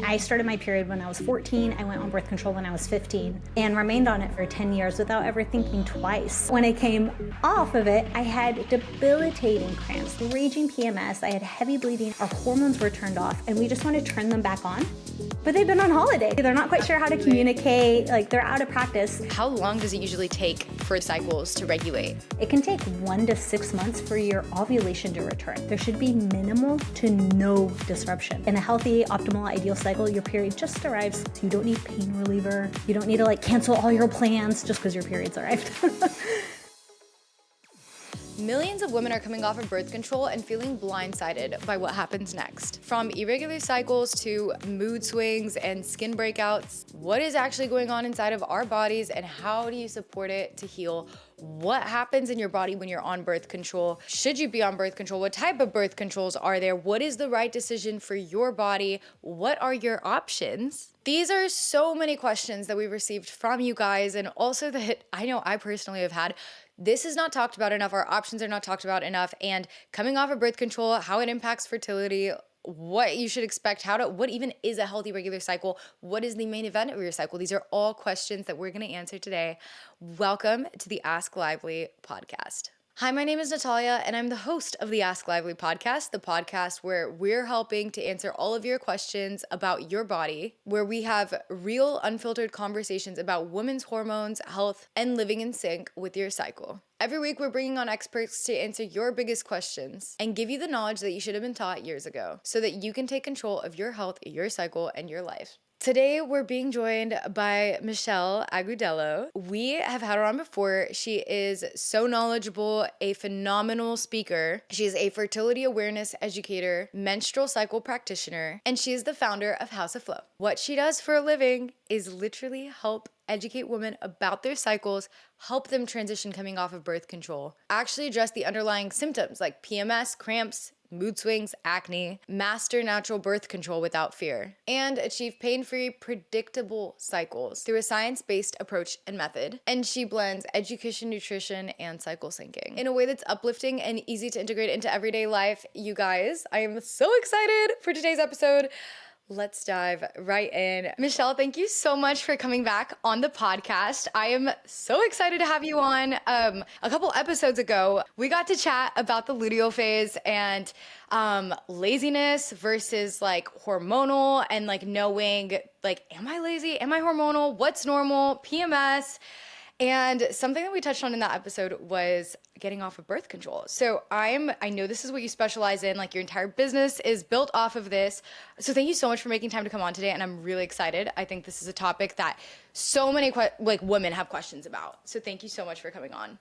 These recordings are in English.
I started my period when I was 14. I went on birth control when I was 15 and remained on it for 10 years without ever thinking twice. When I came off of it, I had debilitating cramps, raging PMS, I had heavy bleeding, our hormones were turned off, and we just want to turn them back on. But they've been on holiday. They're not quite sure how to communicate, like they're out of practice. How long does it usually take for cycles to regulate? It can take 1 to 6 months for your ovulation to return. There should be minimal to no disruption. In a healthy, optimal, ideal cycle, your period just arrives. So you don't need pain reliever. You don't need to cancel all your plans just because your period's arrived. Millions of women are coming off of birth control and feeling blindsided by what happens next. From irregular cycles to mood swings and skin breakouts, what is actually going on inside of our bodies and how do you support it to heal? What happens in your body when you're on birth control? Should you be on birth control? What type of birth controls are there? What is the right decision for your body? What are your options? These are so many questions that we've received from you guys, and also that I know I personally have had. This is not talked about enough. Our options are not talked about enough. And coming off of birth control, how it impacts fertility, what you should expect, what even is a healthy regular cycle? What is the main event of your cycle? These are all questions that we're going to answer today. Welcome to the Ask Lively podcast. Hi, my name is Nathalia, and I'm the host of the Ask Lively podcast, the podcast where we're helping to answer all of your questions about your body, where we have real, unfiltered conversations about women's hormones, health, and living in sync with your cycle. Every week, we're bringing on experts to answer your biggest questions and give you the knowledge that you should have been taught years ago so that you can take control of your health, your cycle, and your life. Today, we're being joined by Michelle Agudelo. We have had her on before. She is so knowledgeable, a phenomenal speaker. She is a fertility awareness educator, menstrual cycle practitioner, and she is the founder of House of Flow. What she does for a living is literally help educate women about their cycles, help them transition coming off of birth control, actually address the underlying symptoms like PMS, cramps, mood swings, acne, master natural birth control without fear, and achieve pain-free, predictable cycles through a science-based approach and method. And she blends education, nutrition, and cycle syncing in a way that's uplifting and easy to integrate into everyday life. You guys, I am so excited for today's episode. Let's dive right in. Michelle, thank you so much for coming back on the podcast. I am so excited to have you on. A couple episodes ago, we got to chat about the luteal phase and laziness versus hormonal and knowing am I lazy? Am I hormonal? What's normal? PMS. And something that we touched on in that episode was getting off of birth control. So I know this is what you specialize in, your entire business is built off of this. So thank you so much for making time to come on today. And I'm really excited. I think this is a topic that so many women have questions about. So thank you so much for coming on.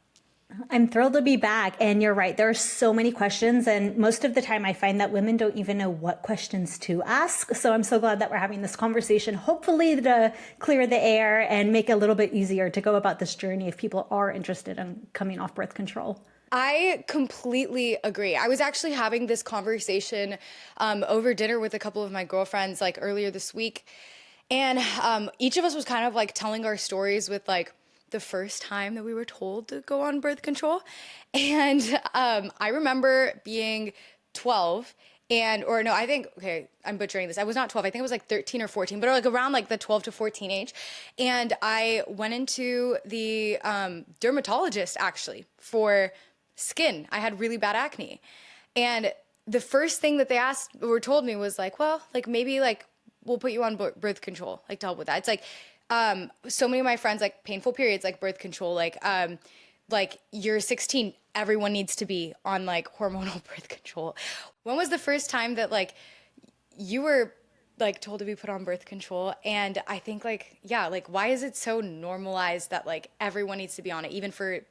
I'm thrilled to be back. And you're right. There are so many questions. And most of the time I find that women don't even know what questions to ask. So I'm so glad that we're having this conversation, hopefully to clear the air and make it a little bit easier to go about this journey if people are interested in coming off birth control. I completely agree. I was actually having this conversation over dinner with a couple of my girlfriends earlier this week. And each of us was kind of telling our stories with the first time that we were told to go on birth control. And I remember being 12 I'm butchering this. I was not 12. I think it was 13 or 14, but around the 12 to 14 age. And I went into the dermatologist actually for skin. I had really bad acne. And the first thing that they told me was maybe we'll put you on birth control, to help with that. It's so many of my friends, painful periods, birth control, you're 16, everyone needs to be on hormonal birth control. When was the first time that you were told to be put on birth control? And I think why is it so normalized that everyone needs to be on it, even for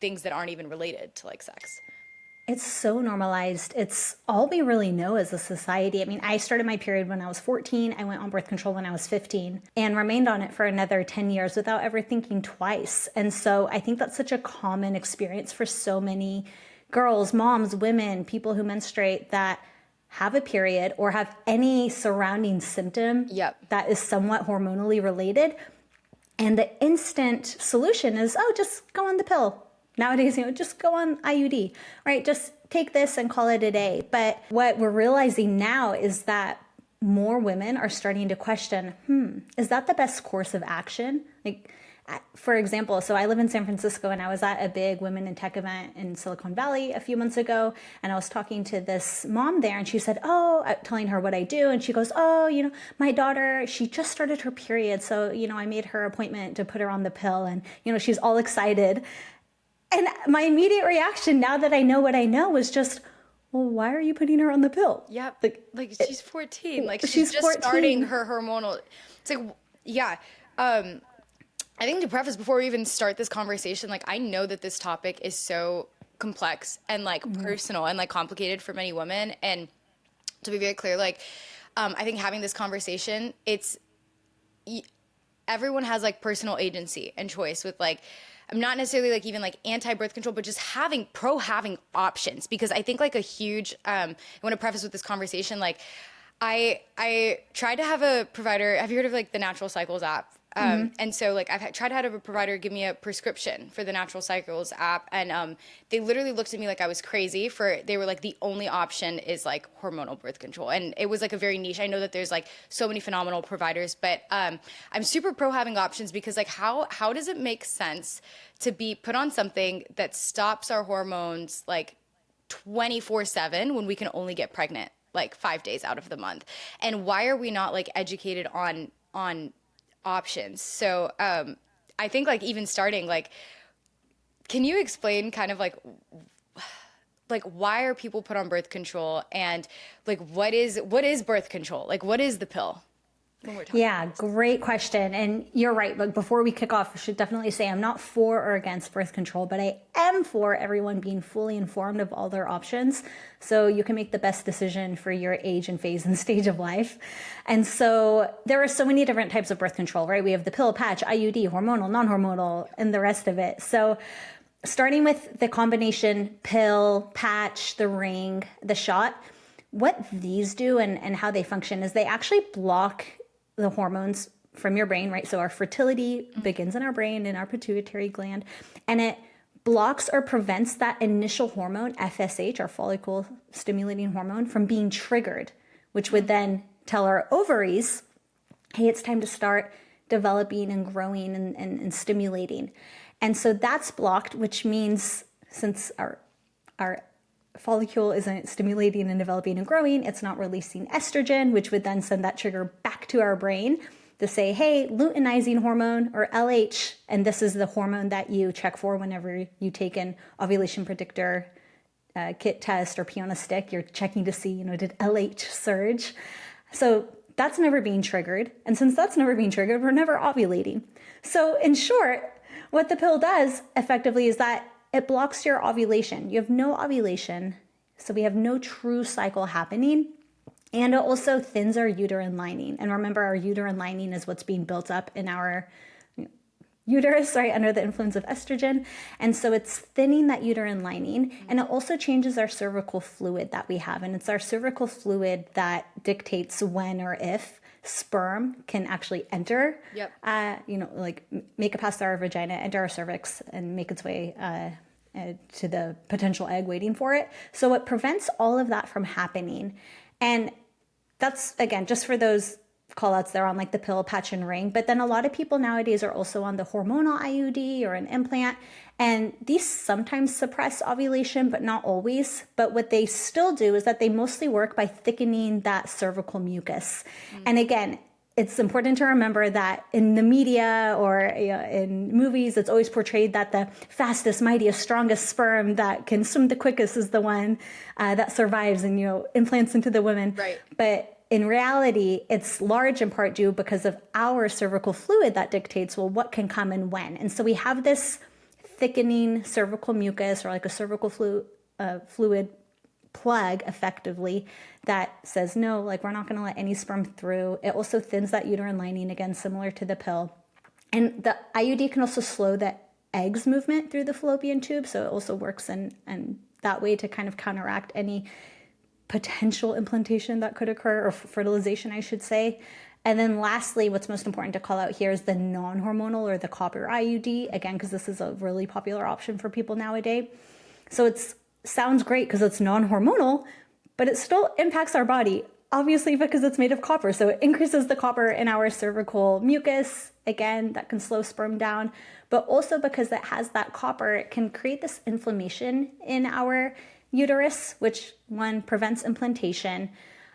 things that aren't even related to sex? It's so normalized. It's all we really know as a society. I mean, I started my period when I was 14. I went on birth control when I was 15 and remained on it for another 10 years without ever thinking twice. And so I think that's such a common experience for so many girls, moms, women, people who menstruate that have a period or have any surrounding symptom that is somewhat hormonally related. And the instant solution is, just go on the pill. Nowadays, just go on IUD, right? Just take this and call it a day. But what we're realizing now is that more women are starting to question, is that the best course of action? Like, for example, so I live in San Francisco, and I was at a big women in tech event in Silicon Valley a few months ago. And I was talking to this mom there, and she said, telling her what I do. And she goes, my daughter, she just started her period. So, I made her appointment to put her on the pill, and, she's all excited. And my immediate reaction, now that I know what I know, was just, well, why are you putting her on the pill? Yeah. Like she's 14. Like she's just 14. Starting her hormonal. It's like, yeah. I think to preface before we even start this conversation, like I know that this topic is so complex and like personal and like complicated for many women. And to be very clear, like I think having this conversation, everyone has like personal agency and choice with like, I'm not necessarily like even like anti-birth control, but just having options, because I think like a huge, I want to preface with this conversation. Like I tried to have a provider. Have you heard of like the Natural Cycles app? And so like I've tried to have a provider give me a prescription for the Natural Cycles app. And they literally looked at me like I was crazy they were like, the only option is like hormonal birth control. And it was like a very niche. I know that there's like so many phenomenal providers, but I'm super pro having options, because like how does it make sense to be put on something that stops our hormones like 24/7 when we can only get pregnant like 5 days out of the month? And why are we not like educated on options? So I think like even starting, like, can you explain kind of like why are people put on birth control, and like what is birth control? Like what is the pill? Yeah, great question. And you're right. But before we kick off, I should definitely say I'm not for or against birth control, but I am for everyone being fully informed of all their options, so you can make the best decision for your age and phase and stage of life. And so there are so many different types of birth control, right? We have the pill, patch, IUD, hormonal, non-hormonal, and the rest of it. So starting with the combination pill, patch, the ring, the shot, what these do and how they function is they actually block the hormones from your brain, right? So our fertility begins in our brain, in our pituitary gland, and it blocks or prevents that initial hormone, FSH, our follicle stimulating hormone, from being triggered, which would then tell our ovaries, hey, it's time to start developing and growing and stimulating. And so that's blocked, which means since our follicle isn't stimulating and developing and growing, it's not releasing estrogen, which would then send that trigger back to our brain to say, hey, luteinizing hormone, or LH, and this is the hormone that you check for whenever you take an ovulation predictor kit test or pee on a stick. You're checking to see, did LH surge? So that's never being triggered. And since that's never being triggered, we're never ovulating. So in short, what the pill does effectively is that it blocks your ovulation. You have no ovulation, so we have no true cycle happening. And it also thins our uterine lining. And remember, our uterine lining is what's being built up in our uterus, right, under the influence of estrogen. And so it's thinning that uterine lining. And it also changes our cervical fluid that we have. And it's our cervical fluid that dictates when or if sperm can actually enter, like make it past our vagina, enter our cervix, and make its way to the potential egg waiting for it. So it prevents all of that from happening. And that's, again, just for those call outs there on like the pill, patch, and ring. But then a lot of people nowadays are also on the hormonal IUD or an implant. And these sometimes suppress ovulation, but not always. But what they still do is that they mostly work by thickening that cervical mucus. And again, it's important to remember that in the media or in movies, it's always portrayed that the fastest, mightiest, strongest sperm that can swim the quickest is the one that survives and, implants into the woman. Right. But in reality, it's large in part due because of our cervical fluid that dictates, well, what can come and when. And so we have this thickening cervical mucus, or like a cervical fluid plug effectively, that says, no, like we're not going to let any sperm through. It also thins that uterine lining, again, similar to the pill. And the IUD can also slow the eggs movement through the fallopian tube. So it also works and that way to kind of counteract any potential implantation that could occur, or fertilization, I should say. And then lastly, what's most important to call out here is the non-hormonal, or the copper IUD, again, because this is a really popular option for people nowadays. So it's sounds great because it's non-hormonal, but it still impacts our body, obviously because it's made of copper. So it increases the copper in our cervical mucus. Again, that can slow sperm down, but also because it has that copper, it can create this inflammation in our uterus, which one prevents implantation.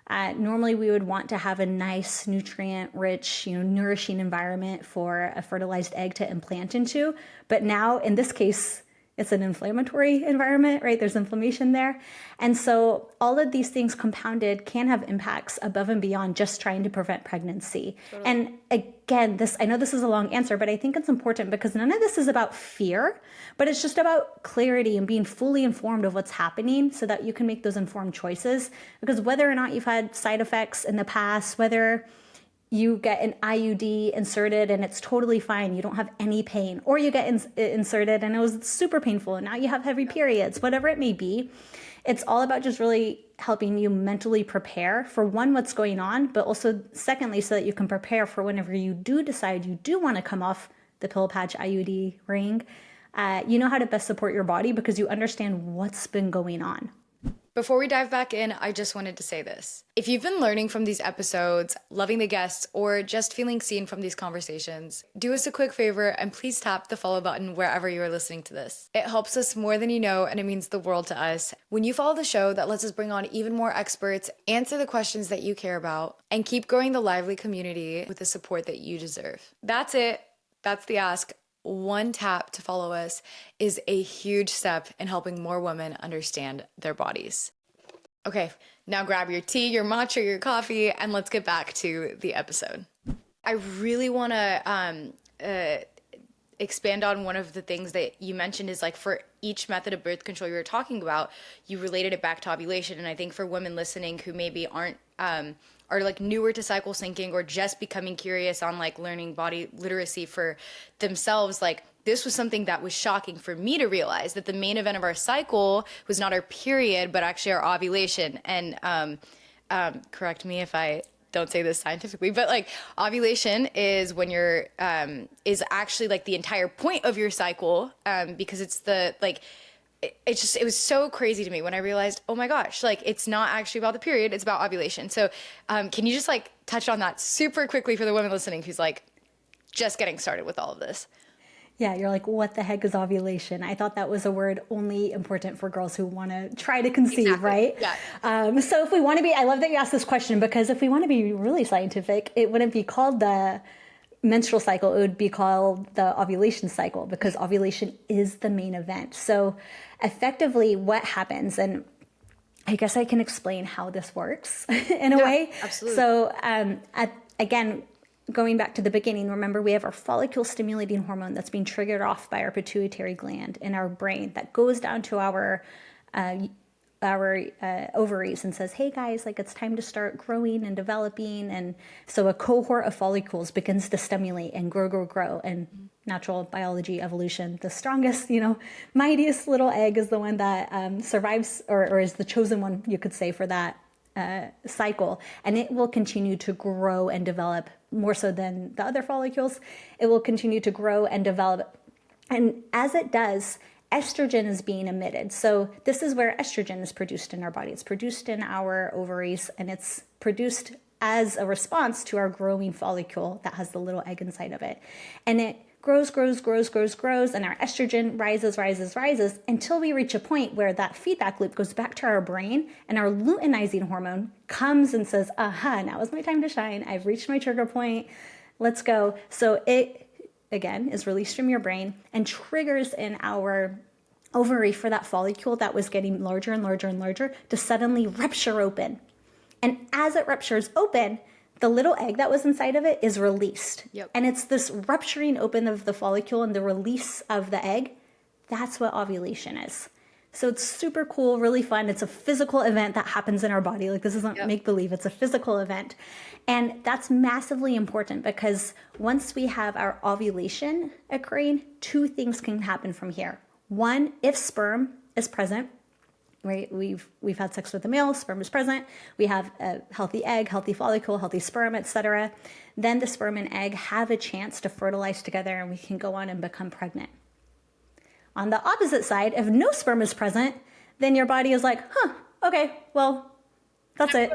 Normally we would want to have a nice nutrient-rich, nourishing environment for a fertilized egg to implant into. But now in this case, it's an inflammatory environment, right? There's inflammation there. And so all of these things compounded can have impacts above and beyond just trying to prevent pregnancy. Totally. And again, I know this is a long answer, but I think it's important because none of this is about fear, but it's just about clarity and being fully informed of what's happening so that you can make those informed choices. Because whether or not you've had side effects in the past, whether you get an IUD inserted and it's totally fine, you don't have any pain, or you get inserted and it was super painful and now you have heavy periods, whatever it may be, it's all about just really helping you mentally prepare for one, what's going on, but also secondly, so that you can prepare for whenever you do decide you do want to come off the pill patch IUD ring, you know how to best support your body because you understand what's been going on. Before we dive back in, I just wanted to say this. If you've been learning from these episodes, loving the guests, or just feeling seen from these conversations, do us a quick favor and please tap the follow button wherever you are listening to this. It helps us more than you know, and it means the world to us. When you follow the show, that lets us bring on even more experts, answer the questions that you care about, and keep growing the lively community with the support that you deserve. That's it. That's the ask. One tap to follow us is a huge step in helping more women understand their bodies. Okay, now grab your tea, your matcha, your coffee, and let's get back to the episode. I really want to expand on one of the things that you mentioned is like for each method of birth control you were talking about, you related it back to ovulation. And I think for women listening who maybe aren't are like newer to cycle syncing or just becoming curious on like learning body literacy for themselves, like this was something that was shocking for me to realize, that the main event of our cycle was not our period, but actually our ovulation. And correct me if I don't say this scientifically, but like ovulation is when you're is actually like the entire point of your cycle, because it's the like it was so crazy to me when I realized, oh my gosh, like it's not actually about the period, it's about ovulation. So can you just like touch on that super quickly for the women listening who's like just getting started with all of this? Yeah, you're like, what the heck is ovulation? I thought that was a word only important for girls who want to try to conceive, exactly. Right? Yeah. So if we want to be, I love that you asked this question, because if we want to be really scientific, it wouldn't be called the menstrual cycle, it would be called the ovulation cycle, because ovulation is the main event. So effectively what happens, and I guess I can explain how this works in a way. Absolutely. So again, going back to the beginning, remember we have our follicle stimulating hormone that's being triggered off by our pituitary gland in our brain that goes down to our ovaries and says, hey guys, like it's time to start growing and developing. And so a cohort of follicles begins to stimulate and grow. And natural biology, evolution, the strongest, mightiest little egg is the one that survives or is the chosen one, you could say, for that cycle. And it will continue to grow and develop more so than the other follicles. It will continue to grow and develop. And as it does, estrogen is being emitted. So this is where estrogen is produced in our body. It's produced in our ovaries, and it's produced as a response to our growing follicle that has the little egg inside of it. And it grows, and our estrogen rises until we reach a point where that feedback loop goes back to our brain, and our luteinizing hormone comes and says, aha, now is my time to shine. I've reached my trigger point. Let's go. So it, again, is released from your brain and triggers in our ovary for that follicle that was getting larger and larger to suddenly rupture open. And as it ruptures open, the little egg that was inside of it is released. Yep. And it's this rupturing open of the follicle and the release of the egg. That's what ovulation is. So it's super cool, really fun. It's a physical event that happens in our body. Like, this isn't make-believe, it's a physical event. And that's massively important, because once we have our ovulation occurring, two things can happen from here. One, if sperm is present, right? We've had sex with a male, sperm is present. We have a healthy egg, healthy follicle, healthy sperm, etc. Then the sperm and egg have a chance to fertilize together, and we can go on and become pregnant. On the opposite side, if no sperm is present, then your body is like, huh, okay, well, that's it.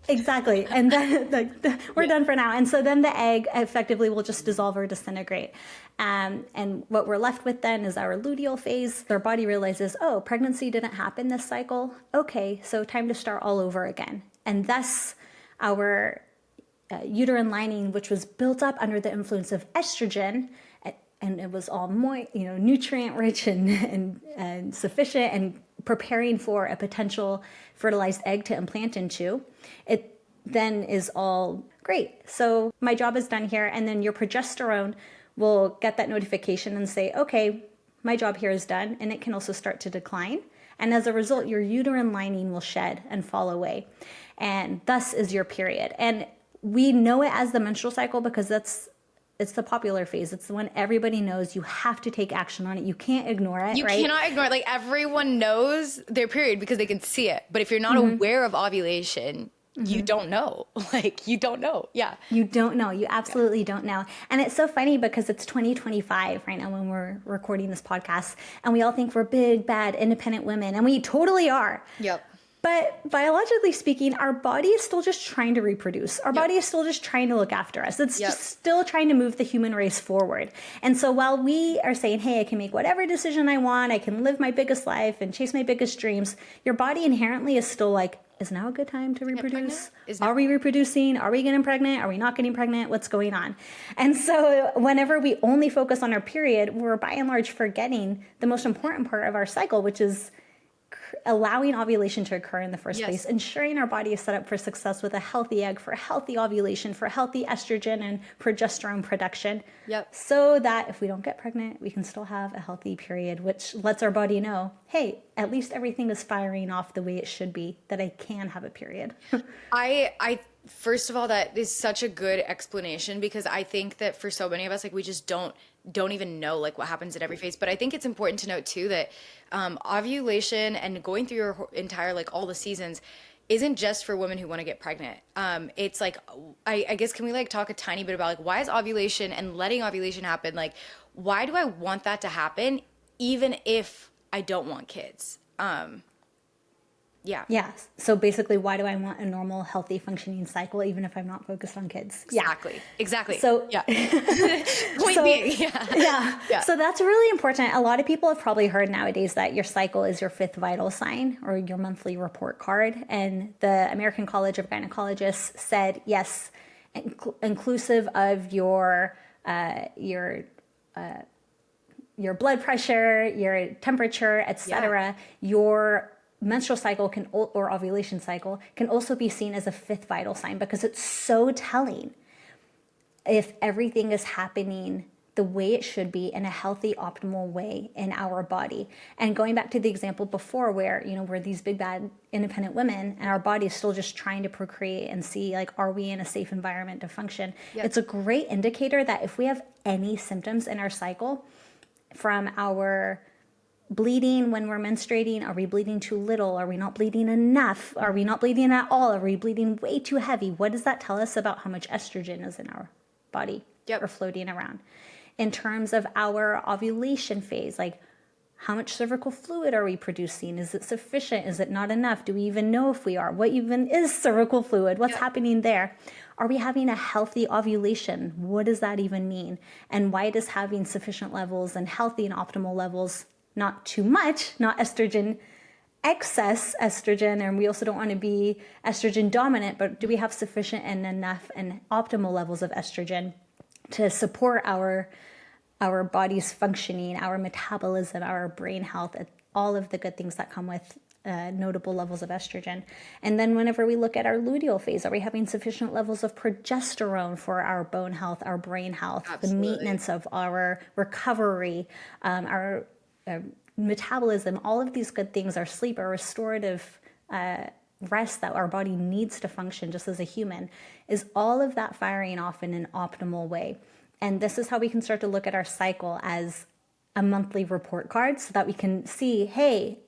Exactly. And then we're done for now. And so then the egg effectively will just dissolve or disintegrate. And what we're left with then is our luteal phase. Our body realizes, oh, pregnancy didn't happen this cycle. Okay, so time to start all over again. And thus our uterine lining, which was built up under the influence of estrogen, and it was all nutrient rich and sufficient and preparing for a potential fertilized egg to implant into, it then is all great. So my job is done here. And then your progesterone will get that notification and say, okay, my job here is done. And it can also start to decline. And as a result, your uterine lining will shed and fall away. And thus is your period. And we know it as the menstrual cycle because it's the popular phase. It's the one everybody knows. You have to take action on it. You can't ignore it, You right? cannot ignore it. Like, everyone knows their period because they can see it. But if you're not aware of ovulation, you don't know. Like, you don't know. Yeah. You don't know. You absolutely don't know. And it's so funny because it's 2025 right now when we're recording this podcast. And we all think we're big, bad, independent women. And we totally are. Yep. But biologically speaking, our body is still just trying to reproduce. Our body is still just trying to look after us. It's just still trying to move the human race forward. And so while we are saying, hey, I can make whatever decision I want, I can live my biggest life and chase my biggest dreams, your body inherently is still like, is now a good time to reproduce? Are we reproducing? Are we getting pregnant? Are we not getting pregnant? What's going on? And so whenever we only focus on our period, we're by and large forgetting the most important part of our cycle, which is allowing ovulation to occur in the first place, ensuring our body is set up for success with a healthy egg, for healthy ovulation, for healthy estrogen and progesterone production. So that if we don't get pregnant, we can still have a healthy period, which lets our body know, hey, at least everything is firing off the way it should be, that I can have a period. I first of all, that is such a good explanation, because I think that for so many of us, like, we just don't even know like what happens at every phase. But I think it's important to note too that ovulation and going through your entire, like, all the seasons isn't just for women who want to get pregnant. It's like, I guess, can we like talk a tiny bit about like, why is ovulation and letting ovulation happen? Like, why do I want that to happen even if I don't want kids? Yeah. So basically, why do I want a normal, healthy, functioning cycle, even if I'm not focused on kids? Exactly. So yeah. Point being, yeah. So that's really important. A lot of people have probably heard nowadays that your cycle is your fifth vital sign or your monthly report card. And the American College of Gynecologists said, yes, inclusive of your blood pressure, your temperature, etc., your menstrual cycle or ovulation cycle can also be seen as a fifth vital sign, because it's so telling if everything is happening the way it should be in a healthy, optimal way in our body. And going back to the example before where, we're these big, bad, independent women and our body is still just trying to procreate and see, like, are we in a safe environment to function? It's a great indicator that if we have any symptoms in our cycle, from our bleeding when we're menstruating, are we bleeding too little? Are we not bleeding enough? Are we not bleeding at all? Are we bleeding way too heavy? What does that tell us about how much estrogen is in our body or floating around? In terms of our ovulation phase, like, how much cervical fluid are we producing? Is it sufficient? Is it not enough? Do we even know if we are? What even is cervical fluid? What's happening there? Are we having a healthy ovulation? What does that even mean? And why does having sufficient levels and healthy and optimal levels, not too much, not estrogen, excess estrogen, and we also don't want to be estrogen dominant, but do we have sufficient and enough and optimal levels of estrogen to support our body's functioning, our metabolism, our brain health, all of the good things that come with notable levels of estrogen? And then whenever we look at our luteal phase, are we having sufficient levels of progesterone for our bone health, our brain health, the maintenance of our recovery, our metabolism, all of these good things, our sleep, our restorative rest that our body needs to function just as a human, is all of that firing off in an optimal way? And this is how we can start to look at our cycle as a monthly report card, so that we can see, hey,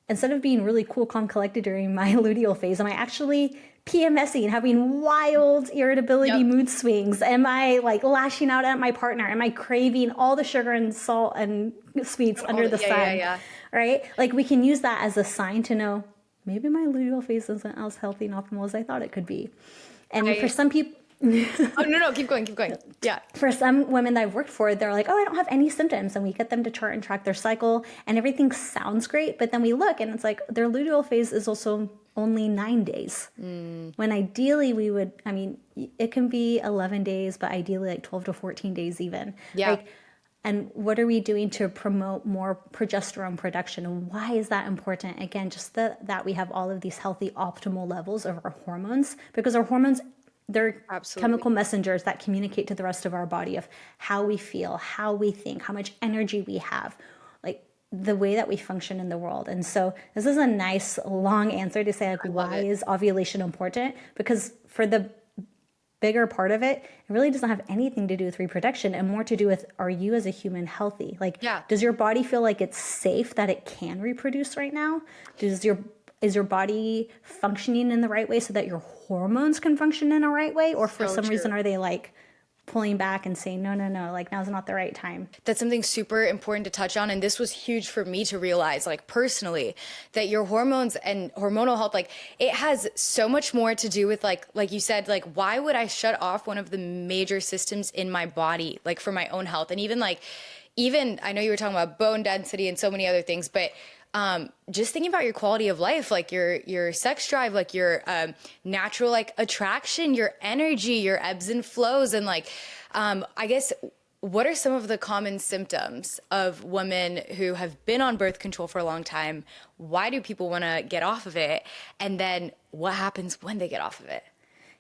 instead of being really cool, calm, collected during my luteal phase, am I actually PMSing, having wild irritability, mood swings? Am I like lashing out at my partner? Am I craving all the sugar and salt and sweets under the sun? right? Like we can use that as a sign to know maybe my luteal phase isn't as healthy and optimal as I thought it could be. And for some people, Oh, no, keep going. Yeah. for some women that I've worked for, they're like, oh, I don't have any symptoms. And we get them to chart and track their cycle and everything sounds great. But then we look and it's like their luteal phase is also only 9 days. When ideally we would, I mean, it can be 11 days, but ideally like 12 to 14 days even. Yeah. Like, and what are we doing to promote more progesterone production? And why is that important? Again, just that we have all of these healthy optimal levels of our hormones, because our hormones, they're chemical messengers that communicate to the rest of our body of how we feel, how we think, how much energy we have, like the way that we function in the world. And so this is a nice long answer to say, like, why is ovulation important? Because for the bigger part of it, it really doesn't have anything to do with reproduction and more to do with, are you as a human healthy? Like, does your body feel like it's safe that it can reproduce right now? Is your body functioning in the right way so that your hormones can function in a right way? Or for some reason, are they like pulling back and saying, no, like now's not the right time? That's something super important to touch on. And this was huge for me to realize, like personally, that your hormones and hormonal health, like it has so much more to do with like you said, like, why would I shut off one of the major systems in my body, like for my own health? And even I know you were talking about bone density and so many other things, but just thinking about your quality of life, like your sex drive, like your natural like attraction, your energy, your ebbs and flows, and like I guess, what are some of the common symptoms of women who have been on birth control for a long time? Why do people want to get off of it? And then what happens when they get off of it?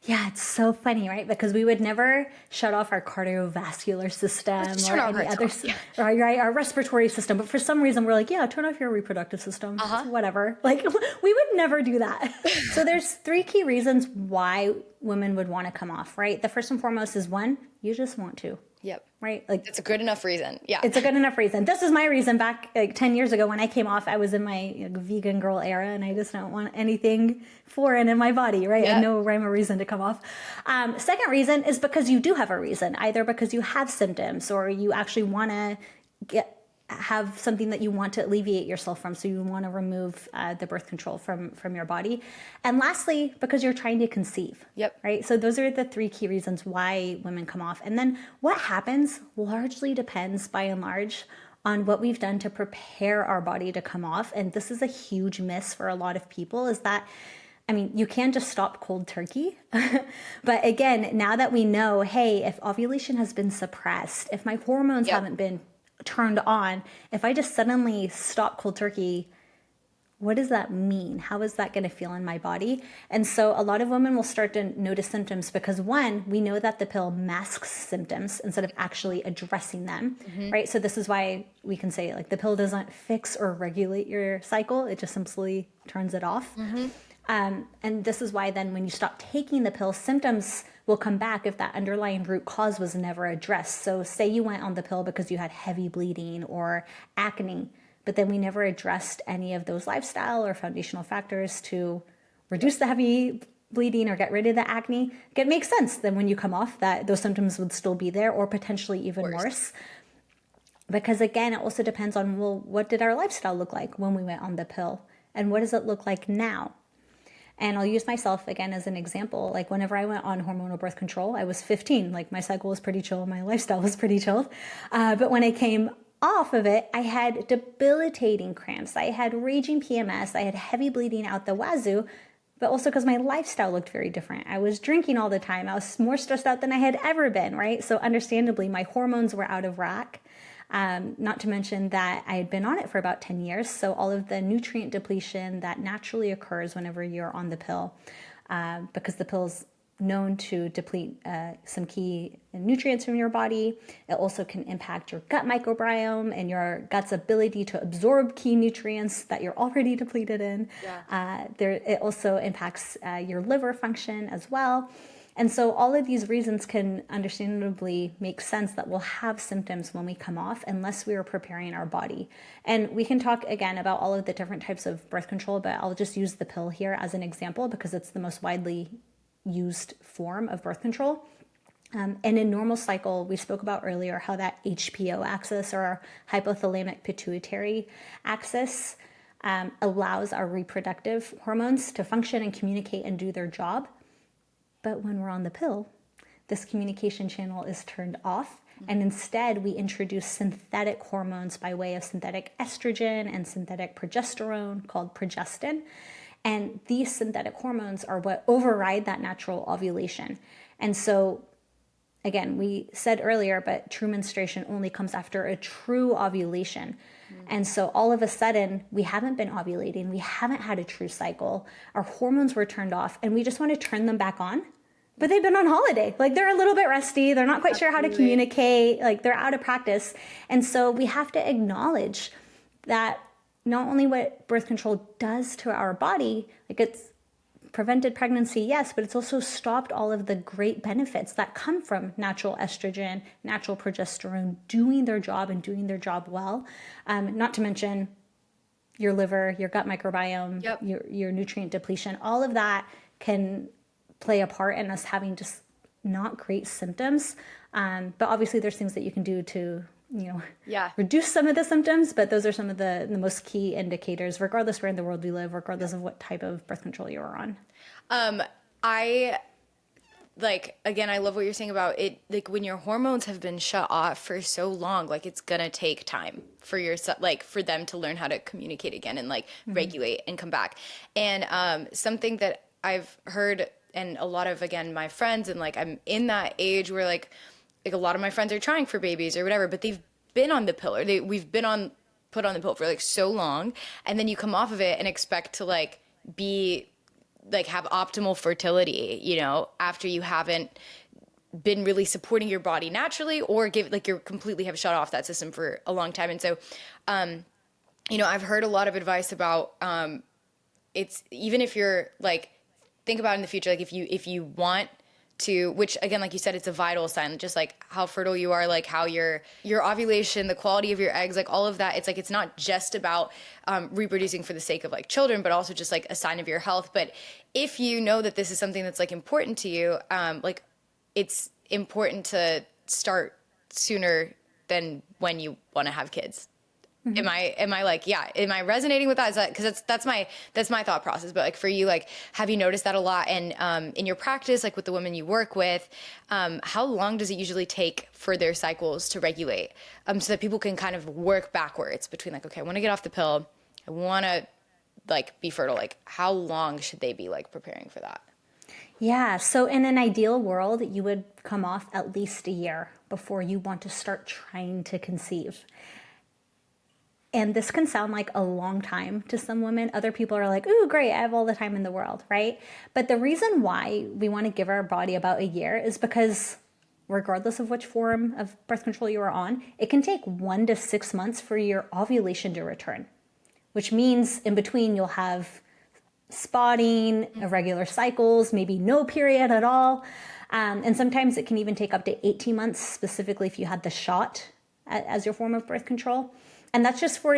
Yeah, it's so funny, right? Because we would never shut off our cardiovascular system or any other, right, our respiratory system. But for some reason, we're like, yeah, turn off your reproductive system, whatever. Like, we would never do that. So there's 3 key reasons why women would want to come off, right? The first and foremost is 1, you just want to. Yep. Right? Like, it's a good enough reason. Yeah. It's a good enough reason. This is my reason back like 10 years ago when I came off. I was in my vegan girl era and I just don't want anything foreign in my body, right? Yeah. No rhyme or reason to come off. Second reason is because you do have a reason, either because you have symptoms or you actually want to have something that you want to alleviate yourself from. So you want to remove the birth control from your body. And lastly, because you're trying to conceive. Yep. Right. So those are the 3 key reasons why women come off. And then what happens largely depends by and large on what we've done to prepare our body to come off. And this is a huge miss for a lot of people, is that, I mean, you can just stop cold turkey. But again, now that we know, hey, if ovulation has been suppressed, if my hormones haven't been turned on, if I just suddenly stop cold turkey, what does that mean? How is that going to feel in my body? And so a lot of women will start to notice symptoms because, 1, we know that the pill masks symptoms instead of actually addressing them, right? So this is why we can say, like, the pill doesn't fix or regulate your cycle. It just simply turns it off. And this is why then when you stop taking the pill, symptoms will come back if that underlying root cause was never addressed. So say you went on the pill because you had heavy bleeding or acne, but then we never addressed any of those lifestyle or foundational factors to reduce the heavy bleeding or get rid of the acne. It makes sense then when you come off that those symptoms would still be there or potentially even worse. Because again, it also depends on, well, what did our lifestyle look like when we went on the pill? And what does it look like now? And I'll use myself again as an example. Like whenever I went on hormonal birth control, I was 15. Like my cycle was pretty chill. My lifestyle was pretty chilled. But when I came off of it, I had debilitating cramps. I had raging PMS. I had heavy bleeding out the wazoo, but also because my lifestyle looked very different. I was drinking all the time. I was more stressed out than I had ever been, right? So understandably, my hormones were out of whack. Not to mention that I had been on it for about 10 years. So all of the nutrient depletion that naturally occurs whenever you're on the pill, because the pill's known to deplete some key nutrients from your body. It also can impact your gut microbiome and your gut's ability to absorb key nutrients that you're already depleted in. It also impacts your liver function as well. And so all of these reasons can understandably make sense that we'll have symptoms when we come off unless we are preparing our body. And we can talk again about all of the different types of birth control, but I'll just use the pill here as an example because it's the most widely used form of birth control. And in normal cycle, we spoke about earlier how that HPO axis, or our hypothalamic pituitary axis, allows our reproductive hormones to function and communicate and do their job. But when we're on the pill, this communication channel is turned off. And instead, we introduce synthetic hormones by way of synthetic estrogen and synthetic progesterone called progestin. And these synthetic hormones are what override that natural ovulation. And so, again, we said earlier, but true menstruation only comes after a true ovulation. And so all of a sudden, we haven't been ovulating. We haven't had a true cycle. Our hormones were turned off, and we just want to turn them back on. But they've been on holiday. Like, they're a little bit rusty. They're not quite sure how to communicate. Like, they're out of practice. And so we have to acknowledge that not only what birth control does to our body, like, it's prevented pregnancy, yes, but it's also stopped all of the great benefits that come from natural estrogen, natural progesterone doing their job and doing their job well. Not to mention your liver, your gut microbiome, your nutrient depletion, all of that can play a part in us having just not great symptoms. But obviously there's things that you can do to, reduce some of the symptoms, but those are some of the most key indicators, regardless where in the world we live, regardless of what type of birth control you are on. I love what you're saying about it. Like, when your hormones have been shut off for so long, like, it's gonna take time for for them to learn how to communicate again and regulate and come back. And something that I've heard, and a lot of, again, my friends, and I'm in that age where like a lot of my friends are trying for babies or whatever, but they've been on the pill, or we've been put on the pill for so long, and then you come off of it and expect to have optimal fertility, after you haven't been really supporting your body naturally, or you're completely have shut off that system for a long time. And so, I've heard a lot of advice about, it's, even if you're think about in the future, if you want to, which again, like you said, it's a vital sign, just how fertile you are, how your ovulation, the quality of your eggs, all of that. It's not just about reproducing for the sake of children, but also just a sign of your health. But if you know that this is something that's important to you, it's important to start sooner than when you want to have kids. Mm-hmm. Am I resonating with that? Is that, because that's my thought process. But for you, have you noticed that a lot? And in your practice, with the women you work with, how long does it usually take for their cycles to regulate? So that people can kind of work backwards between okay, I want to get off the pill, I want to be fertile. How long should they be preparing for that? Yeah. So in an ideal world, you would come off at least a year before you want to start trying to conceive. And this can sound like a long time to some women. Other people are like, ooh, great, I have all the time in the world, right? But the reason why we want to give our body about a year is because regardless of which form of birth control you are on, it can take 1 to 6 months for your ovulation to return, which means in between you'll have spotting, irregular cycles, maybe no period at all. And sometimes it can even take up to 18 months, specifically if you had the shot as your form of birth control. And that's just for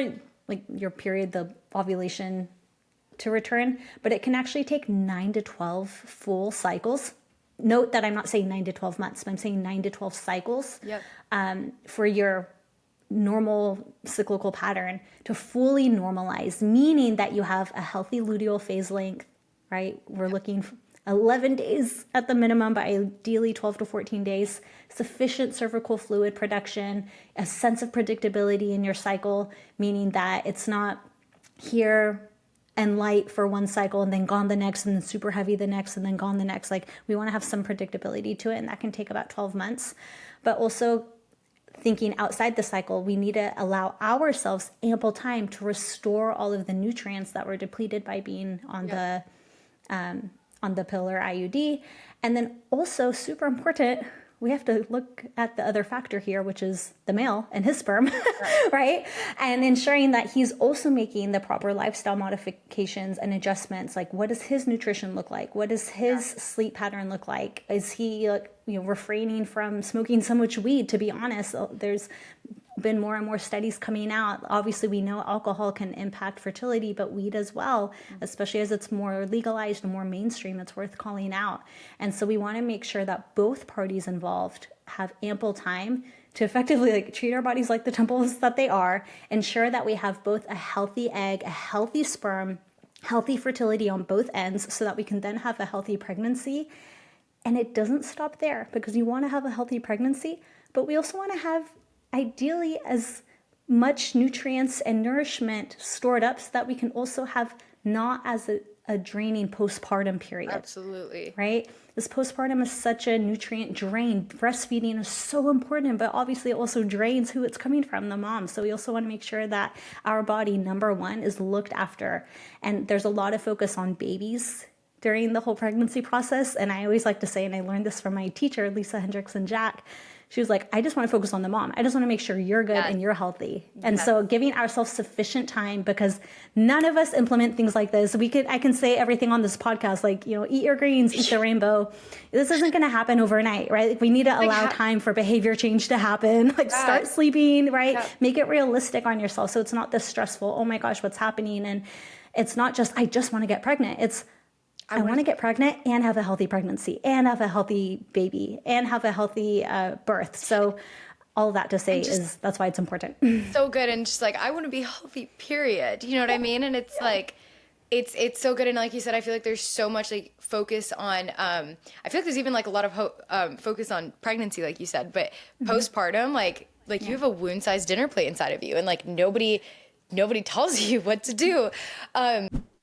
your period, the ovulation to return, but it can actually take 9 to 12 full cycles. Note that I'm not saying 9 to 12 months, but I'm saying 9 to 12 cycles for your normal cyclical pattern to fully normalize, meaning that you have a healthy luteal phase length, right? We're looking for 11 days at the minimum, but ideally 12 to 14 days, sufficient cervical fluid production, a sense of predictability in your cycle, meaning that it's not here and light for one cycle and then gone the next and then super heavy the next and then gone the next. We want to have some predictability to it, and that can take about 12 months. But also thinking outside the cycle, we need to allow ourselves ample time to restore all of the nutrients that were depleted by being on the pill or IUD. And then also, super important, we have to look at the other factor here, which is the male and his sperm, right? And ensuring that he's also making the proper lifestyle modifications and adjustments. What does his nutrition look like? What does his sleep pattern look like? Is he refraining from smoking so much weed? To be honest, there's been more and more studies coming out. Obviously, we know alcohol can impact fertility, but weed as well, especially as it's more legalized and more mainstream, it's worth calling out. And so we want to make sure that both parties involved have ample time to effectively like treat our bodies like the temples that they are, ensure that we have both a healthy egg, a healthy sperm, healthy fertility on both ends, so that we can then have a healthy pregnancy. And it doesn't stop there, because you want to have a healthy pregnancy, but we also want to have ideally as much nutrients and nourishment stored up so that we can also have not as a draining postpartum period. Absolutely. Right? This postpartum is such a nutrient drain. Breastfeeding is so important, but obviously it also drains who it's coming from, the mom. So we also want to make sure that our body, number one, is looked after. And there's a lot of focus on babies during the whole pregnancy process. And I always like to say, and I learned this from my teacher, Lisa Hendrickson-Jack, she was like, I just want to focus on the mom. I just want to make sure you're good and you're healthy. And so giving ourselves sufficient time, because none of us implement things like this. I can say everything on this podcast, like, eat your greens, eat the rainbow. This isn't going to happen overnight, right? Like, we need to allow time for behavior change to happen. Like, start sleeping, right? Yeah. Make it realistic on yourself. So it's not this stressful, oh my gosh, what's happening? And it's not just, I just want to get pregnant. It's, I want to get pregnant and have a healthy pregnancy and have a healthy baby and have a healthy birth. So all that to say is that's why it's important. So good. And just like, I want to be healthy, period. You know what I mean? And it's like, it's so good. And like you said, I feel like there's so much like focus on, I feel like there's even like a lot of focus on pregnancy, like you said, but postpartum, like you have a wound sized dinner plate inside of you, and like nobody tells you what to do.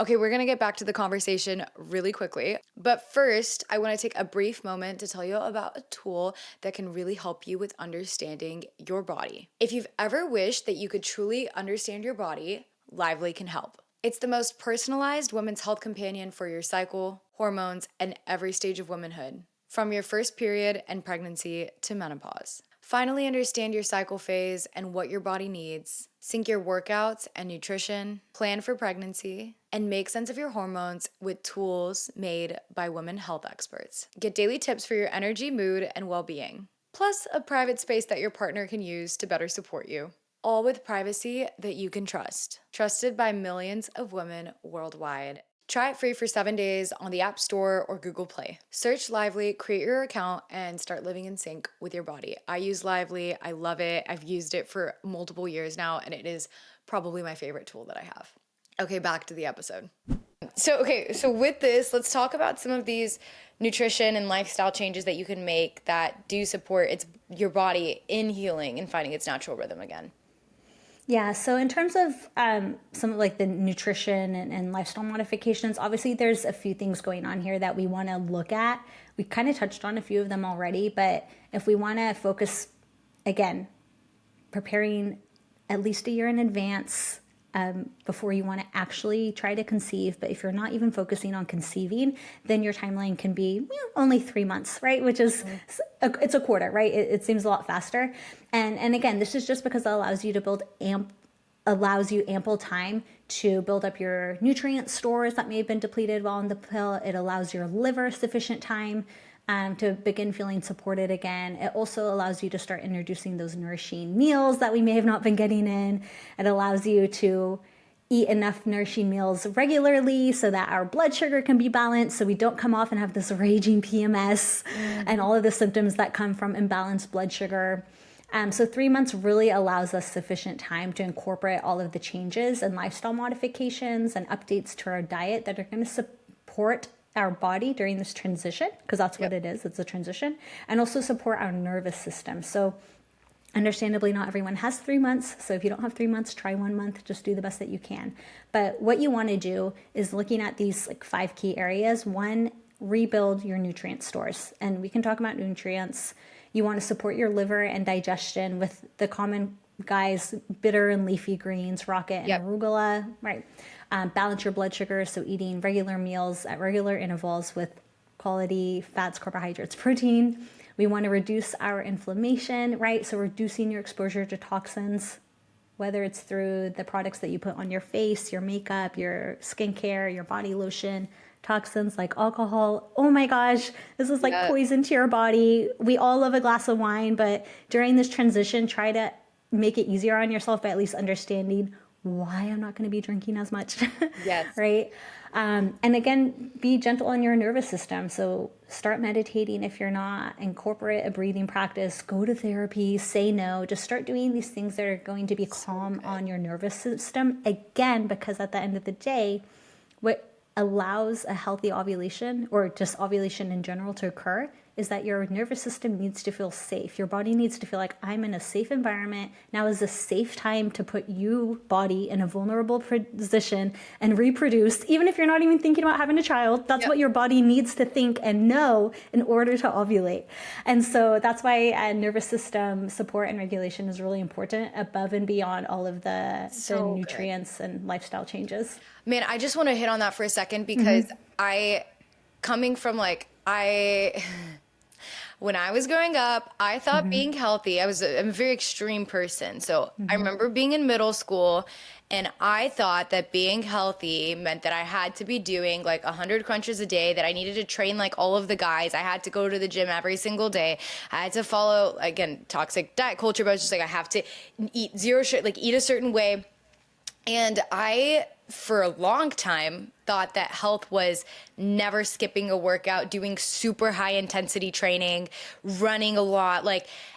Okay, we're going to get back to the conversation really quickly. But first, I want to take a brief moment to tell you about a tool that can really help you with understanding your body. If you've ever wished that you could truly understand your body, Lively can help. It's the most personalized women's health companion for your cycle, hormones, and every stage of womanhood, from your first period and pregnancy to menopause. Finally understand your cycle phase and what your body needs. Sync your workouts and nutrition, plan for pregnancy, and make sense of your hormones with tools made by women health experts. Get daily tips for your energy, mood, and well-being, plus a private space that your partner can use to better support you. All with privacy that you can trust. Trusted by millions of women worldwide. Try it free for 7 days on the App Store or Google Play. Search Lively, create your account, and start living in sync with your body. I use Lively. I love it. I've used it for multiple years now, and it is probably my favorite tool that I have. Okay, back to the episode. So with this, let's talk about some of these nutrition and lifestyle changes that you can make that do support your body in healing and finding its natural rhythm again. Yeah, so in terms of some of like the nutrition and lifestyle modifications, obviously there's a few things going on here that we want to look at. We kind of touched on a few of them already, but if we want to focus, again, preparing at least a year in advance before you want to actually try to conceive. But if you're not even focusing on conceiving, then your timeline can be only 3 months, right? Which is, it's a quarter, right? It seems a lot faster. And again, this is just because it allows you to allows you ample time to build up your nutrient stores that may have been depleted while on the pill. It allows your liver sufficient time to begin feeling supported again. It also allows you to start introducing those nourishing meals that we may have not been getting in. It allows you to eat enough nourishing meals regularly so that our blood sugar can be balanced, so we don't come off and have this raging PMS and all of the symptoms that come from imbalanced blood sugar. So 3 months really allows us sufficient time to incorporate all of the changes and lifestyle modifications and updates to our diet that are going to support our body during this transition, because that's what it is. It's a transition, and also support our nervous system. So understandably, not everyone has 3 months. So if you don't have 3 months, try 1 month, just do the best that you can. But what you want to do is looking at these like 5 key areas. 1, rebuild your nutrient stores. And we can talk about nutrients. You want to support your liver and digestion with the common guys, bitter and leafy greens, rocket and arugula, right? Balance your blood sugar, so eating regular meals at regular intervals with quality fats, carbohydrates, protein. We want to reduce our inflammation, right? So reducing your exposure to toxins, whether it's through the products that you put on your face, your makeup, your skincare, your body lotion, toxins like alcohol. Oh my gosh, this is like poison to your body. We all love a glass of wine, but during this transition, try to make it easier on yourself by at least understanding why I'm not going to be drinking as much. Yes. Right. And again, be gentle on your nervous system. So start meditating if you're not, incorporate a breathing practice, go to therapy, say no, just start doing these things that are going to be calm on your nervous system. Again, because at the end of the day, what allows a healthy ovulation or just ovulation in general to occur is that your nervous system needs to feel safe. Your body needs to feel like I'm in a safe environment. Now is a safe time to put you, body, in a vulnerable position and reproduce, even if you're not even thinking about having a child. That's what your body needs to think and know in order to ovulate. And so that's why nervous system support and regulation is really important above and beyond all of the nutrients and lifestyle changes. Man, I just want to hit on that for a second because coming from when I was growing up, I thought being healthy, I'm a very extreme person. So I remember being in middle school and I thought that being healthy meant that I had to be doing like 100 crunches a day, that I needed to train like all of the guys. I had to go to the gym every single day. I had to follow, again, toxic diet culture, but I was just like, I have to eat zero sugar, like eat a certain way. And I, for a long time, thought that health was never skipping a workout, doing super high intensity training, running a lot,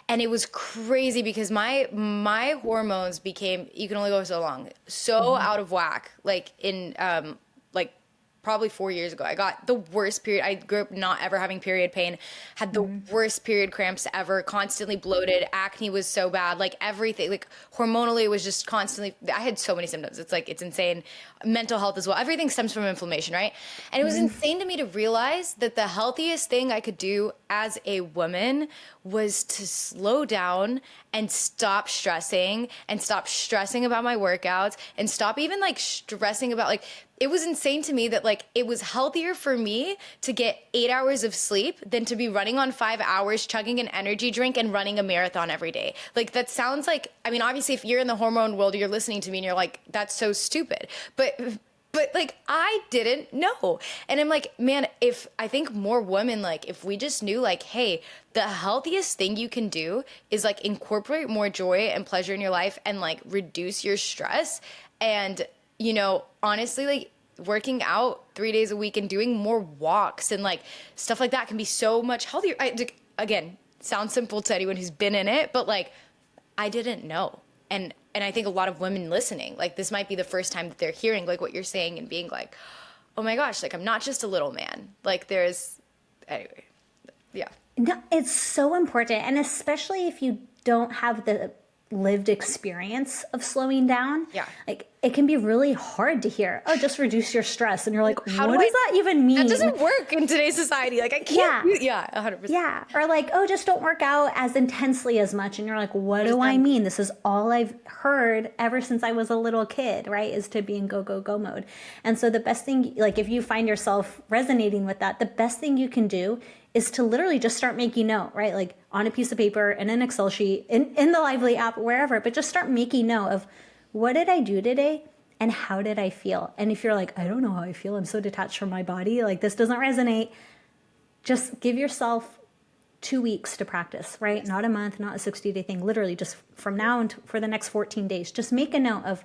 and it was crazy because my hormones became, you can only go so long, so out of whack, probably 4 years ago. I got the worst period. I grew up not ever having period pain, had the worst period cramps ever, constantly bloated. Acne was so bad, everything, hormonally it was just constantly, I had so many symptoms. It's insane. Mental health as well. Everything stems from inflammation, right? And it was insane to me to realize that the healthiest thing I could do as a woman was to slow down and stop stressing about my workouts and stop even stressing about it was insane to me that it was healthier for me to get 8 hours of sleep than to be running on 5 hours, chugging an energy drink and running a marathon every day. That sounds obviously if you're in the hormone world, you're listening to me and you're like, that's so stupid. But I didn't know. And I'm like, man, if I think more women, if we just knew hey, the healthiest thing you can do is incorporate more joy and pleasure in your life and reduce your stress. And, honestly, working out 3 days a week and doing more walks and stuff like that can be so much healthier. Again, sounds simple to anyone who's been in it, but I didn't know. And I think a lot of women listening, this might be the first time that they're hearing what you're saying and being oh my gosh, I'm not just a little man. Anyway, yeah. No, it's so important. And especially if you don't have the lived experience of slowing down. Yeah. It can be really hard to hear, oh, just reduce your stress. And you're like, what does that even mean? That doesn't work in today's society. I can't. Yeah, 100%. Yeah. Or oh, just don't work out as intensely as much. And you're like, what do I mean? This is all I've heard ever since I was a little kid, right? Is to be in go, go, go mode. And so the best thing, if you find yourself resonating with that, the best thing you can do is to literally just start making note, right? On a piece of paper, in an Excel sheet, in the Lively app, wherever, but just start making note of what did I do today and how did I feel? And if you're I don't know how I feel, I'm so detached from my body, this doesn't resonate, just give yourself 2 weeks to practice, right? Not a month, not a 60-day thing, literally just from now and for the next 14 days, just make a note of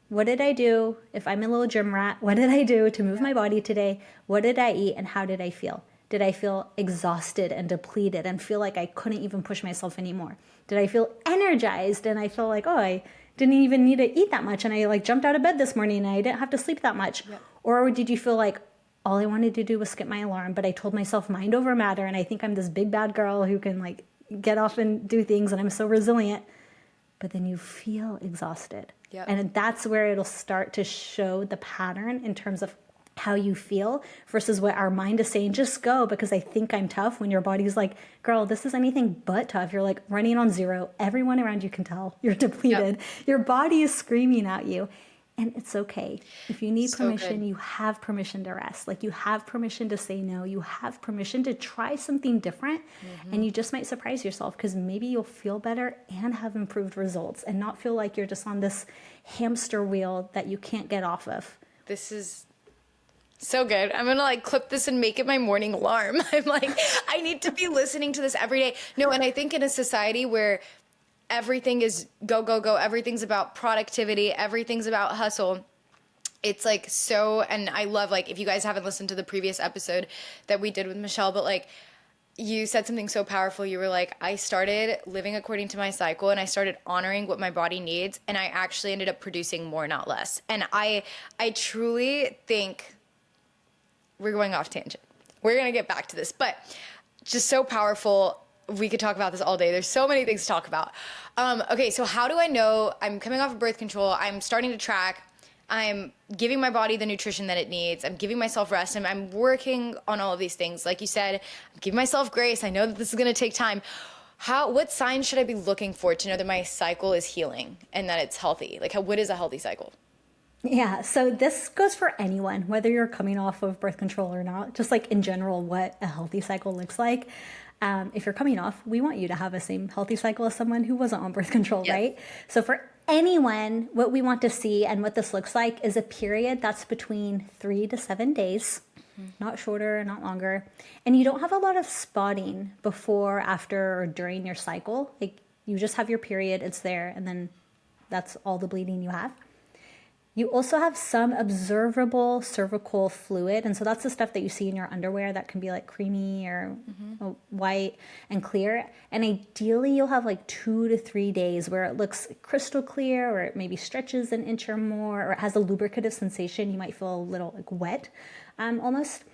what did I do? If I'm a little gym rat, what did I do to move my body today? What did I eat and how did I feel? Did I feel exhausted and depleted and feel like I couldn't even push myself anymore? Did I feel energized and I feel oh, I didn't even need to eat that much and I jumped out of bed this morning and I didn't have to sleep that much? Yeah. Or did you feel all I wanted to do was skip my alarm, but I told myself mind over matter and I think I'm this big bad girl who can get off and do things and I'm so resilient, but then you feel exhausted. Yep. And that's where it'll start to show the pattern in terms of how you feel versus what our mind is saying, just go because I think I'm tough, when your body's girl, this is anything but tough. You're running on zero. Everyone around you can tell you're depleted. Yep. Your body is screaming at you. And it's okay. If you need permission, you have permission to rest. You have permission to say no. You have permission to try something different. Mm-hmm. And you just might surprise yourself because maybe you'll feel better and have improved results and not feel like you're just on this hamster wheel that you can't get off of. This is so good. I'm going to clip this and make it my morning alarm. I'm I need to be listening to this every day. No, and I think in a society where everything is go, go, go. Everything's about productivity. Everything's about hustle. It's like so, and I love, like, if you guys haven't listened to the previous episode that we did with Michelle, but like, you said something so powerful. You were like, I started living according to my cycle and I started honoring what my body needs, and I actually ended up producing more, not less. And I truly think we're going off tangent. We're going to get back to this, but just so powerful. We could talk about this all day. There's so many things to talk about. Okay, so how do I know I'm coming off of birth control? I'm starting to track. I'm giving my body the nutrition that it needs. I'm giving myself rest. And I'm working on all of these things. Like you said, I'm giving myself grace. I know that this is going to take time. What signs should I be looking for to know that my cycle is healing and that it's healthy? Like, what is a healthy cycle? Yeah, so this goes for anyone, whether you're coming off of birth control or not, just like in general, what a healthy cycle looks like. If you're coming off, we want you to have the same healthy cycle as someone who wasn't on birth control, Yes. right? So for anyone, what we want to see and what this looks like is a period that's between 3 to 7 days, not shorter, not longer. And you don't have a lot of spotting before, after, or during your cycle. Like, you just have your period, it's there, and then that's all the bleeding you have. You also have some observable cervical fluid. And so that's the stuff that you see in your underwear that can be like creamy or white and clear. And ideally you'll have like 2 to 3 days where it looks crystal clear, or it maybe stretches an inch or more, or it has a lubricative sensation. You might feel a little like wet almost.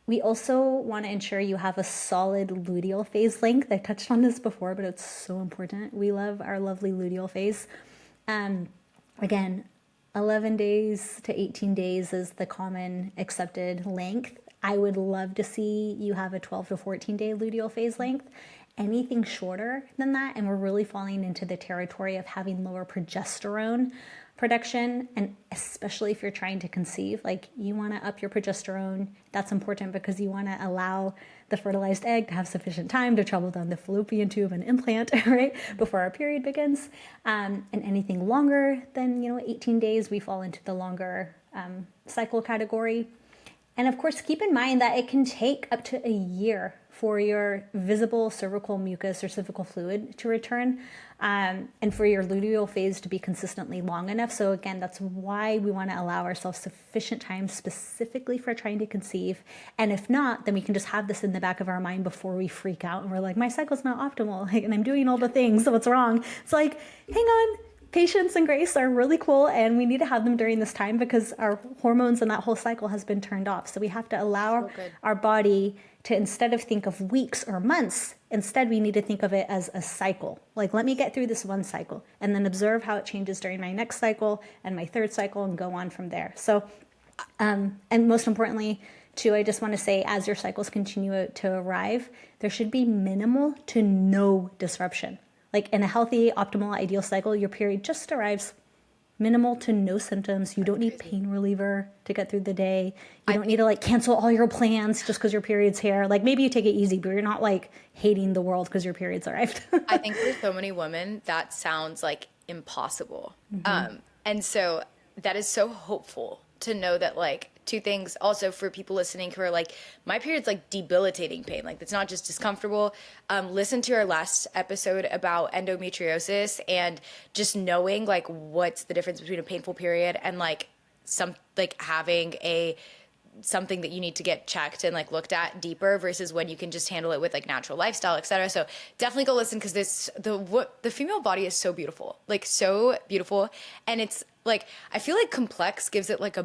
We also want to ensure you have a solid luteal phase length. I touched on this before, but it's so important. We love our lovely luteal phase. Again, 11 days to 18 days is the common accepted length. I would love to see you have a 12 to 14 day luteal phase length. Anything shorter than that, and we're really falling into the territory of having lower progesterone production, and especially if you're trying to conceive, like, you want to up your progesterone. That's important because you want to allow the fertilized egg to have sufficient time to travel down the fallopian tube and implant, right, before our period begins. And anything longer than 18 days, we fall into the longer cycle category. And of course, keep in mind that it can take up to a year for your visible cervical mucus or cervical fluid to return, and for your luteal phase to be consistently long enough. So again, that's why we want to allow ourselves sufficient time specifically for trying to conceive. And if not, then we can just have this in the back of our mind before we freak out and we're like, my cycle's not optimal, and I'm doing all the things, so what's wrong? It's like, hang on. Patience and grace are really cool, and we need to have them during this time because our hormones and that whole cycle has been turned off. So we have to allow our body to, instead of think of weeks or months, instead we need to think of it as a cycle. Like, let me get through this one cycle and then observe how it changes during my next cycle and my third cycle, and go on from there. So, and most importantly, too, I just want to say, as your cycles continue to arrive, there should be minimal to no disruption. Like, in a healthy, optimal, ideal cycle, your period just arrives, minimal to no symptoms. You don't need pain reliever to get through the day. You don't need to like cancel all your plans just because your period's here. Like, maybe you take it easy, but you're not like hating the world because your period's arrived. I think for so many women, that sounds like impossible. And so that is so hopeful to know that, like, two things also for people listening who are like, my period's like debilitating pain. Like, it's not just discomfortable. Listen to our last episode about endometriosis, and just knowing like what's the difference between a painful period and like having something that you need to get checked and like looked at deeper, versus when you can just handle it with like natural lifestyle, etc. So definitely go listen, because the female body is so beautiful, and it's like, I feel like complex gives it like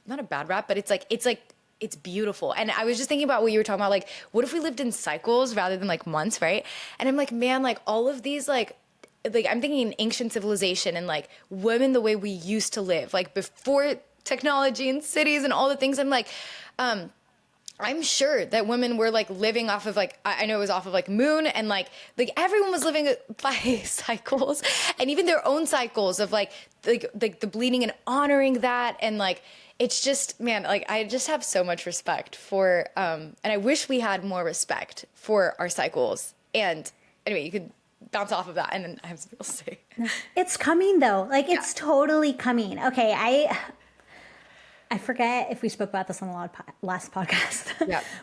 not a bad rap, but it's beautiful. And I was just thinking about what you were talking about, like, what if we lived in cycles rather than like months, right? And I'm like, man, like all of these like I'm thinking ancient civilization and like women the way we used to live, like before technology and cities and all the things. I'm like, I'm sure that women were like living off of like, I know it was off of like moon, and like everyone was living by cycles, and even their own cycles of like the bleeding, and honoring that. And like, it's just, man, like I just have so much respect for, and I wish we had more respect for our cycles. And anyway, you could bounce off of that, and then I have something else to say. It's coming though. Like, it's totally coming. Okay. I forget if we spoke about this on the last podcast,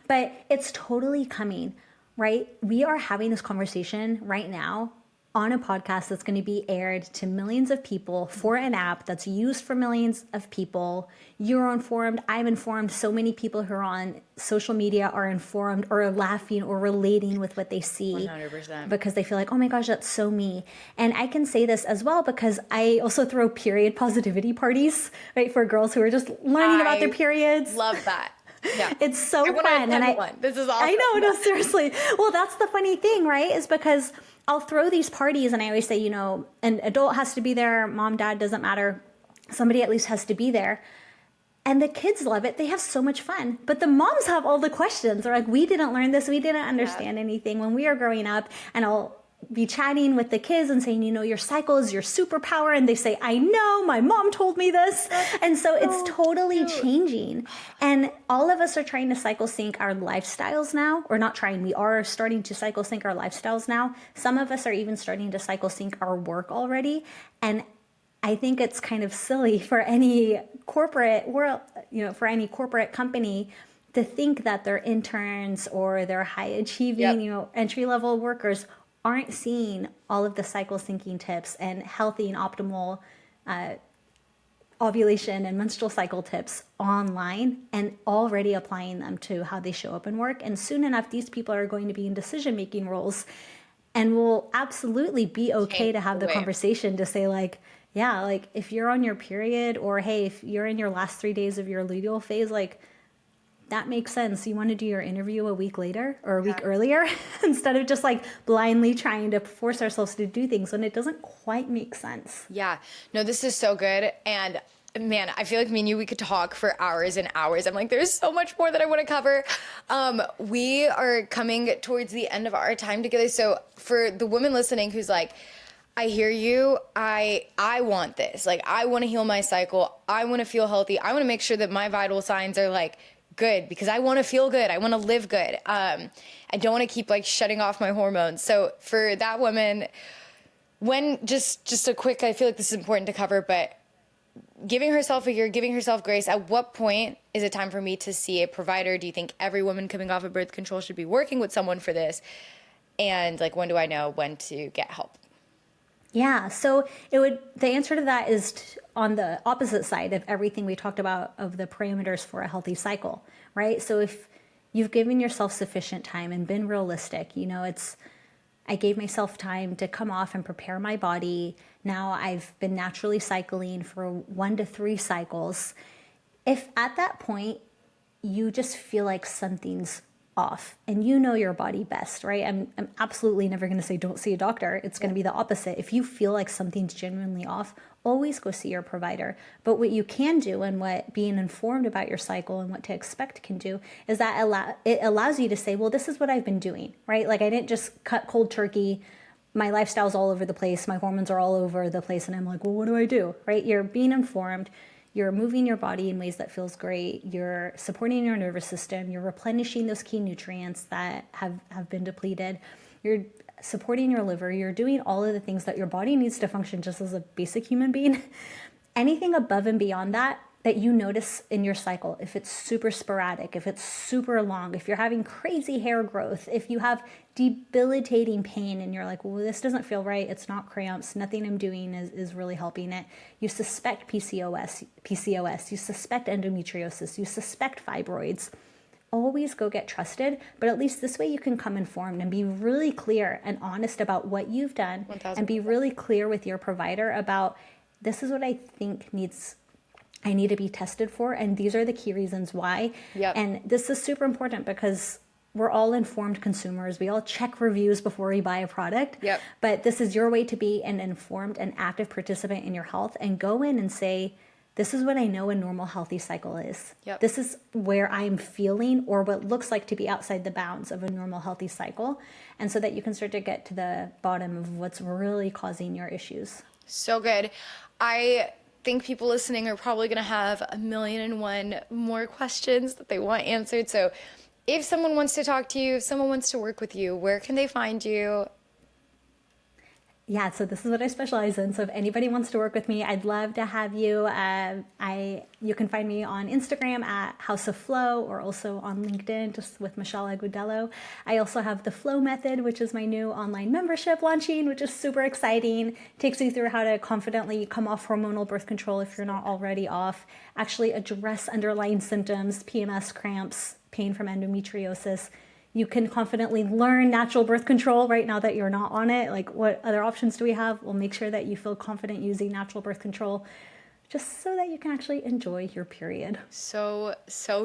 but it's totally coming, right? We are having this conversation right now on a podcast that's going to be aired to millions of people for an app that's used for millions of people. You're informed, I'm informed. So many people who are on social media are informed or laughing or relating with what they see 100%. because they feel like, oh my gosh, that's so me. And I can say this as well because I also throw period positivity parties, right, for girls who are just learning about their periods. Love that. Yeah. It's so fun. This is awesome. I know, no, seriously. Well, that's the funny thing, right? Is because I'll throw these parties and I always say, you know, an adult has to be there, mom, dad, doesn't matter. Somebody at least has to be there. And the kids love it. They have so much fun. But the moms have all the questions. They're like, we didn't learn this. We didn't understand anything when we were growing up. And I'll be chatting with the kids and saying, you know, your cycle is your superpower. And they say, I know, my mom told me this. And so it's totally changing. And all of us are trying to cycle sync our lifestyles now, or not trying, we are starting to cycle sync our lifestyles now. Some of us are even starting to cycle sync our work already. And I think it's kind of silly for any corporate world, you know, for any corporate company to think that their interns or their high achieving, you know, entry level workers aren't seeing all of the cycle syncing tips and healthy and optimal ovulation and menstrual cycle tips online and already applying them to how they show up in work. And soon enough, these people are going to be in decision-making roles and will absolutely be okay to have the conversation to say like, yeah, like if you're on your period or hey, if you're in your last 3 days of your luteal phase, like that makes sense. You want to do your interview a week later or a week earlier instead of just like blindly trying to force ourselves to do things when it doesn't quite make sense. Yeah. No, this is so good. And man, I feel like me and you, we could talk for hours and hours. I'm like, there's so much more that I want to cover. We are coming towards the end of our time together. So for the woman listening who's like, I hear you. I want this. Like, I want to heal my cycle. I want to feel healthy. I want to make sure that my vital signs are like good because I want to feel good. I want to live good. I don't want to keep like shutting off my hormones. So for that woman, when just a quick, I feel like this is important to cover, but giving herself a year, giving herself grace, at what point is it time for me to see a provider? Do you think every woman coming off of birth control should be working with someone for this? And like, when do I know when to get help? Yeah, so the answer to that is on the opposite side of everything we talked about of the parameters for a healthy cycle, right? So if you've given yourself sufficient time and been realistic, you know, I gave myself time to come off and prepare my body. Now I've been naturally cycling for 1 to 3 cycles. If at that point you just feel like something's off and you know your body best, right? I'm absolutely never going to say don't see a doctor. It's going to be the opposite. If you feel like something's genuinely off, always go see your provider. But what you can do and what being informed about your cycle and what to expect can do is that it allows you to say, well, this is what I've been doing, right? Like I didn't just cut cold turkey. My lifestyle's all over the place. My hormones are all over the place. And I'm like, well, what do I do, right? You're being informed. You're moving your body in ways that feels great. You're supporting your nervous system. You're replenishing those key nutrients that have been depleted. You're supporting your liver. You're doing all of the things that your body needs to function just as a basic human being. Anything above and beyond that you notice in your cycle, if it's super sporadic, if it's super long, if you're having crazy hair growth, if you have debilitating pain and you're like, well, this doesn't feel right, it's not cramps, nothing I'm doing is really helping it. You suspect PCOS, you suspect endometriosis, you suspect fibroids. Always go get trusted, but at least this way you can come informed and be really clear and honest about what you've done 1,000%. And be really clear with your provider about this is what I think I need to be tested for, and these are the key reasons why. Yep. And this is super important because we're all informed consumers. We all check reviews before we buy a product. Yep. But this is your way to be an informed and active participant in your health and go in and say, this is what I know a normal healthy cycle is. Yep. This is where I'm feeling or what looks like to be outside the bounds of a normal healthy cycle. And so that you can start to get to the bottom of what's really causing your issues. So good. I think people listening are probably going to have 1,000,001 more questions that they want answered. So if someone wants to talk to you, if someone wants to work with you, where can they find you? Yeah, so this is what I specialize in. So if anybody wants to work with me, I'd love to have you. You can find me on Instagram at House of Flow, or also on LinkedIn, just with Michelle Agudelo. I also have the Flow Method, which is my new online membership launching, which is super exciting. Takes you through how to confidently come off hormonal birth control if you're not already off, actually address underlying symptoms, PMS, cramps, pain from endometriosis. You can confidently learn natural birth control right now that you're not on it. Like, what other options do we have? We'll make sure that you feel confident using natural birth control, just so that you can actually enjoy your period. So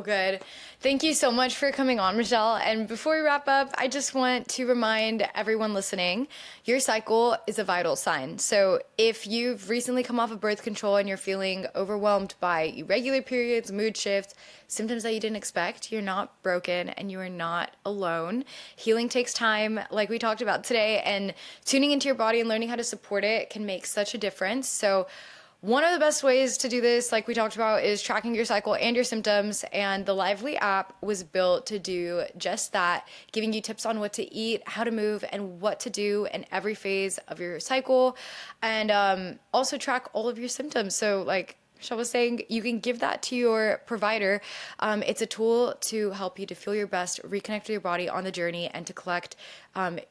good. Thank you so much for coming on, Michelle. And before we wrap up, I just want to remind everyone listening, your cycle is a vital sign. So if you've recently come off of birth control and you're feeling overwhelmed by irregular periods, mood shifts, symptoms that you didn't expect, you're not broken and you are not alone. Healing takes time, like we talked about today, and tuning into your body and learning how to support it can make such a difference. So one of the best ways to do this, like we talked about, is tracking your cycle and your symptoms. And the Lively app was built to do just that, giving you tips on what to eat, how to move, and what to do in every phase of your cycle. And also track all of your symptoms. So like Michelle was saying, you can give that to your provider. It's a tool to help you to feel your best, reconnect with your body on the journey, and to collect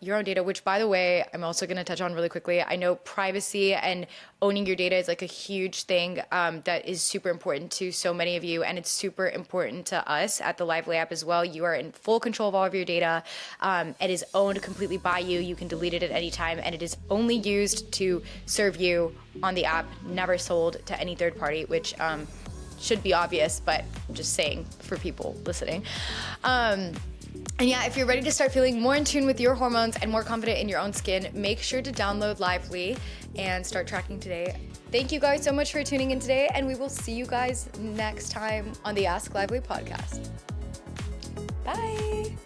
your own data, which, by the way, I'm also going to touch on really quickly. I know privacy and owning your data is like a huge thing that is super important to so many of you, and it's super important to us at the Lively app as well. You are in full control of all of your data. It is owned completely by you. You can delete it at any time, and it is only used to serve you on the app, never sold to any third party, which should be obvious, but I'm just saying for people listening. And yeah, if you're ready to start feeling more in tune with your hormones and more confident in your own skin, make sure to download Lively and start tracking today. Thank you guys so much for tuning in today, and we will see you guys next time on the Ask Lively podcast. Bye.